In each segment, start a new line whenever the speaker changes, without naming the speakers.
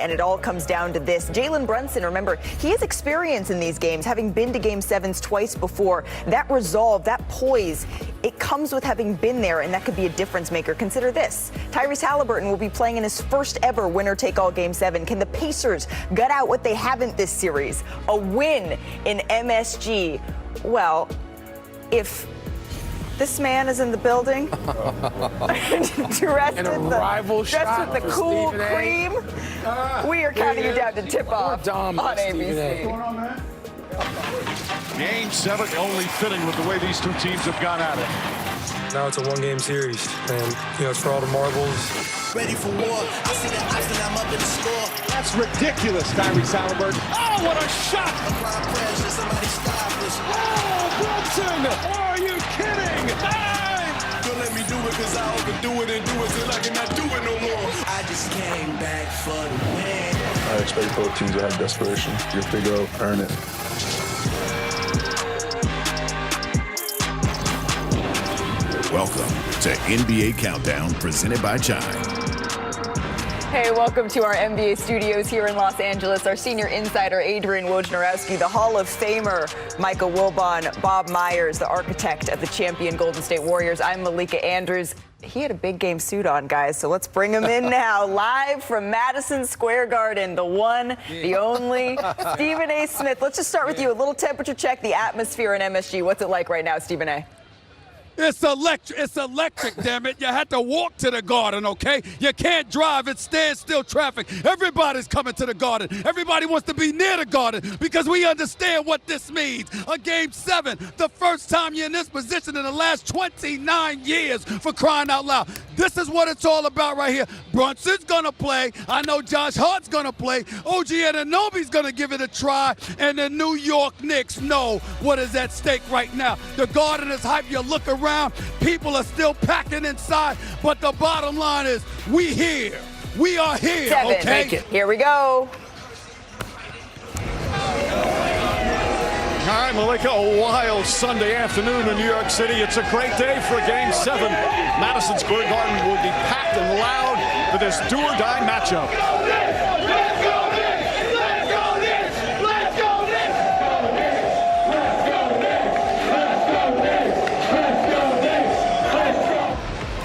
And it all comes down to this. Jalen Brunson, remember, he has experience in these games, having been to Game 7s twice before. That resolve, that poise, it comes with having been there, and that could be a difference maker. Consider this. Tyrese Halliburton will be playing in his first ever winner-take-all Game 7. Can the Pacers gut out what they haven't this series? A win in MSG. Well, if this man is in the building, dressed with the cool cream. We are counting you down to tip-off on ABC.
Game 7 only fitting with the way these two teams have gone at it.
Now it's a one-game series, and it's for all the marbles.
Ready for war. I see the ice and I'm up in the score.
That's ridiculous, Tyrese Halliburton. Oh, what a shot!
Apply pressure, somebody stop this.
Oh, Brunson! Are you kidding?
Don't let me do it cause I overdo it and do it till I cannot do it no more. I just came back for the win.
I expect both teams to have desperation. You have to go earn it.
Welcome to NBA Countdown, presented by Chime.
Hey, welcome to our NBA studios here in Los Angeles. Our senior insider, Adrian Wojnarowski, the Hall of Famer, Michael Wilbon, Bob Myers, the architect of the champion Golden State Warriors. I'm Malika Andrews. He had a big game suit on, guys, so let's bring him in now. Live from Madison Square Garden, the one, the only, Stephen A. Smith. Let's just start with you. A little temperature check, the atmosphere in MSG. What's it like right now, Stephen A.?
It's electric, damn it. You had to walk to the Garden, okay? You can't drive. It's standstill traffic. Everybody's coming to the Garden. Everybody wants to be near the Garden because we understand what this means. A Game 7, the first time you're in this position in the last 29 years, for crying out loud. This is what it's all about right here. Brunson's going to play. I know Josh Hart's going to play. OG Anunoby's going to give it a try. And the New York Knicks know what is at stake right now. The Garden is hype. You look around. People are still packing inside, but the bottom line is we here. We are here,
7.
okay?
Here we go.
All right, Malika, a wild Sunday afternoon in New York City. It's a great day for Game 7. Madison Square Garden will be packed and loud for this do-or-die matchup.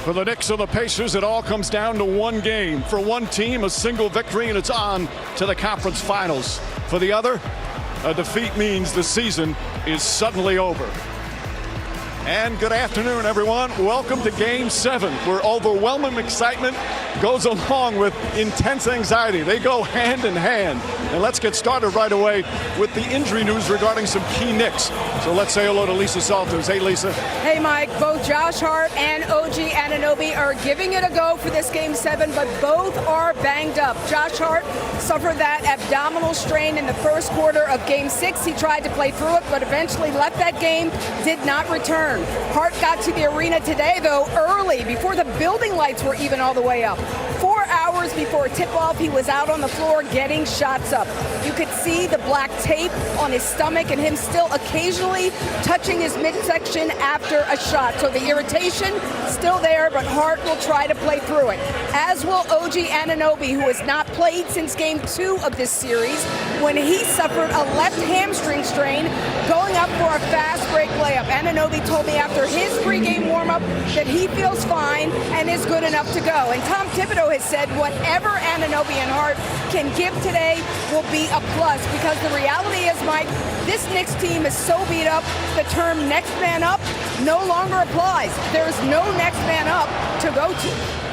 For the Knicks and the Pacers, it all comes down to one game. For one team, a single victory, and it's on to the conference finals. For the other, a defeat means the season is suddenly over. And good afternoon, everyone. Welcome to Game 7, where overwhelming excitement goes along with intense anxiety. They go hand in hand. And let's get started right away with the injury news regarding some key Knicks. So let's say hello to Lisa Salters. Hey, Lisa.
Hey, Mike. Both Josh Hart and OG Anunoby are giving it a go for this Game 7, but both are banged up. Josh Hart suffered that abdominal strain in the first quarter of Game 6. He tried to play through it, but eventually left that game, did not return. Hart got to the arena today, though, early, before the building lights were even all the way up. 4 hours before tip-off, he was out on the floor getting shots up. You could see the black tape on his stomach and him still occasionally touching his midsection after a shot. So the irritation still there, but Hart will try to play through it. As will OG Anunoby, who has not played since Game 2 of this series, when he suffered a left hamstring strain going up for a fast break layup. Anunoby told me after his pregame warm-up that he feels fine and is good enough to go. And Tom Thibodeau has said whatever Anunoby and Hart can give today will be a plus, because the reality is, Mike, this Knicks team is so beat up, the term next man up no longer applies. There's no next man up to go to.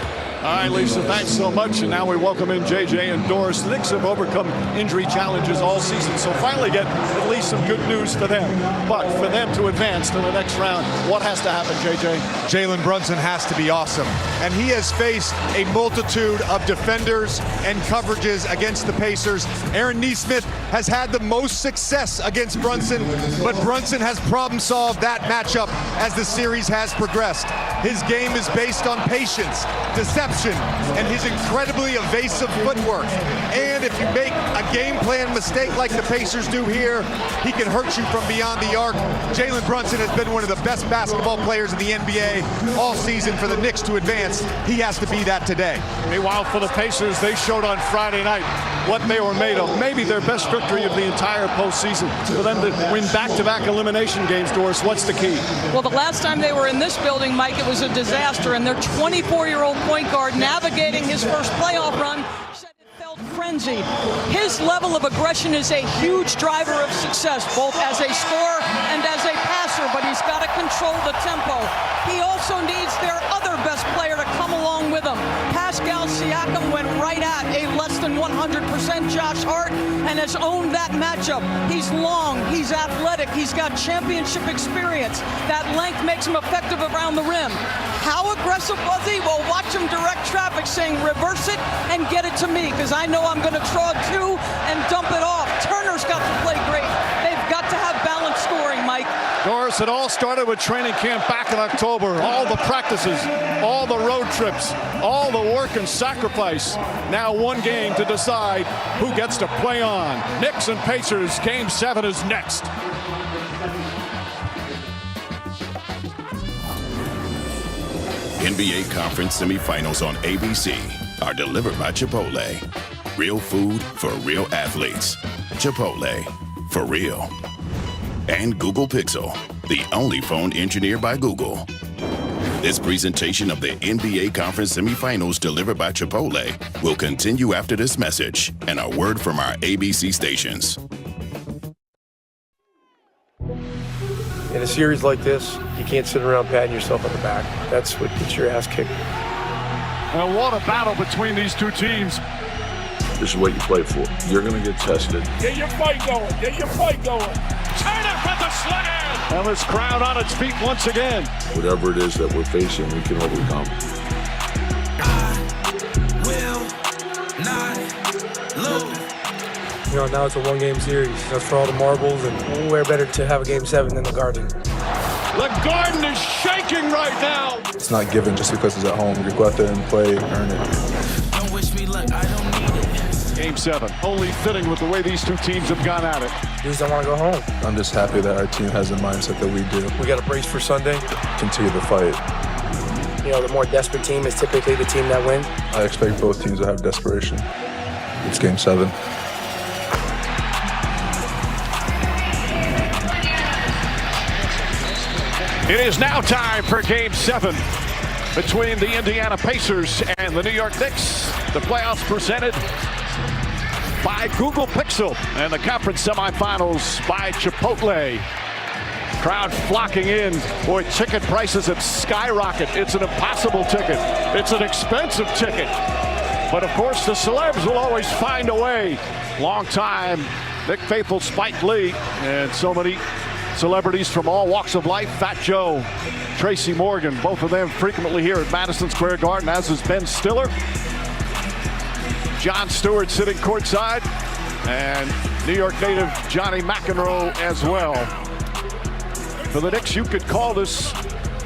All right, Lisa, thanks so much. And now we welcome in JJ and Doris. The Knicks have overcome injury challenges all season, so finally get at least some good news for them. But for them to advance to the next round, what has to happen, JJ?
Jalen Brunson has to be awesome. And he has faced a multitude of defenders and coverages against the Pacers. Aaron Nesmith has had the most success against Brunson, but Brunson has problem-solved that matchup as the series has progressed. His game is based on patience, deception, deception and his incredibly evasive footwork. And if you make a game plan mistake like the Pacers do here, he can hurt you from beyond the arc. Jalen Brunson has been one of the best basketball players in the NBA all season. For the Knicks to advance, he has to be that today.
Meanwhile, for the Pacers, they showed on Friday night what they were made of. Maybe their best victory of the entire postseason. For them to win back-to-back elimination games, Doris, what's the key?
Well, the last time they were in this building, Mike, it was a disaster, and their 24-year-old point guard navigating his first playoff run said it felt frenzied. His level of aggression is a huge driver of success, both as a scorer and as a passer, but he's got to control the tempo. He also needs their other best player to come along with him. Pascal Siakam went right at a less than 100% Josh Hart and has owned that matchup. He's long, he's athletic, he's got championship experience. That length makes him effective around the rim. How aggressive was he? Well, watch him direct traffic, saying reverse it and get it to me, because I know I'm going to draw two and dump it off. Turner's got to play great. They've got to have balanced scoring, Mike.
Doris, it all started with training camp back in October. All the practices, all the road trips, all the work and sacrifice. Now one game to decide who gets to play on. Knicks and Pacers, Game 7 is next.
NBA Conference semifinals on ABC are delivered by Chipotle. Real food for real athletes. Chipotle, for real. And Google Pixel, the only phone engineered by Google. This presentation of the NBA Conference semifinals delivered by Chipotle will continue after this message and a word from our ABC stations.
In a series like this, you can't sit around patting yourself on the back. That's what gets your ass kicked.
And what a battle between these two teams.
This is what you play for. You're going to get tested.
Get your fight going. Get your fight going. Turner for the slam.
And this crowd on its feet once again.
Whatever it is that we're facing, we can overcome.
I will not lose.
You know, now it's a one-game series. That's for all the marbles, and where better to have a Game 7 than the Garden.
The Garden is shaking right now.
It's not given just because it's at home. You go out there and play, earn it.
Don't wish me luck, I don't need it.
Game 7, only fitting with the way these two teams have gone at it.
Dudes don't want to go home.
I'm just happy that our team has the mindset that we do.
We got a brace for Sunday.
Continue to fight.
You know, the more desperate team is typically the team that wins.
I expect both teams to have desperation. It's Game 7.
It is now time for Game 7 between the Indiana Pacers and the New York Knicks. The playoffs presented by Google Pixel and the conference semifinals by Chipotle. Crowd flocking in. Boy, ticket prices have skyrocketed. It's an impossible ticket. It's an expensive ticket. But of course, the celebs will always find a way. Long time, Nick faithful Spike Lee, and so many celebrities from all walks of life. Fat Joe, Tracy Morgan, both of them frequently here at Madison Square Garden, as is Ben Stiller. Jon Stewart sitting courtside, and New York native Johnny McEnroe as well. For the Knicks, you could call this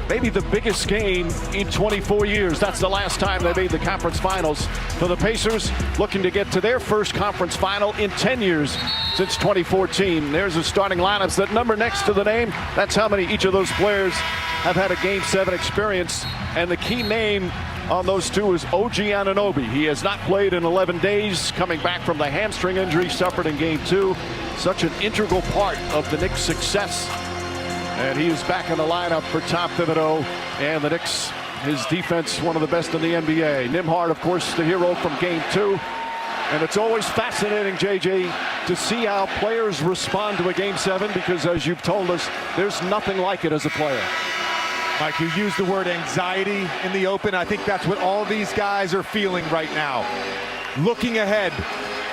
maybe the biggest game in 24 years. That's the last time they made the conference finals. For the Pacers, looking to get to their first conference final in 10 years since 2014. There's the starting lineups. That number next to the name, that's how many each of those players have had a Game 7 experience. And the key name on those two is OG Anunoby. He has not played in 11 days, coming back from the hamstring injury suffered in Game 2. Such an integral part of the Knicks' success. And he is back in the lineup for Tom Thibodeau and the Knicks. His defense, one of the best in the NBA. Nembhard, of course, the hero from Game 2. And it's always fascinating, JJ, to see how players respond to a Game 7, because as you've told us, there's nothing like it as a player.
Mike, you used the word anxiety in the open. I think that's what all these guys are feeling right now. Looking ahead,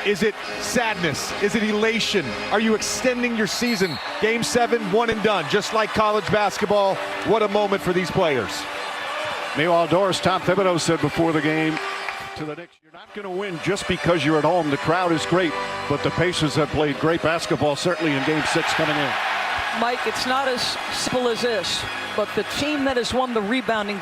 is it sadness? Is it elation? Are you extending your season? Game 7, one and done, just like college basketball. What a moment for these players.
Meanwhile, Doris, Tom Thibodeau said before the game to the Knicks, you're not going to win just because you're at home. The crowd is great, but the Pacers have played great basketball, certainly in Game 6 coming in.
Mike, it's not as simple as this, but the team that has won the rebounding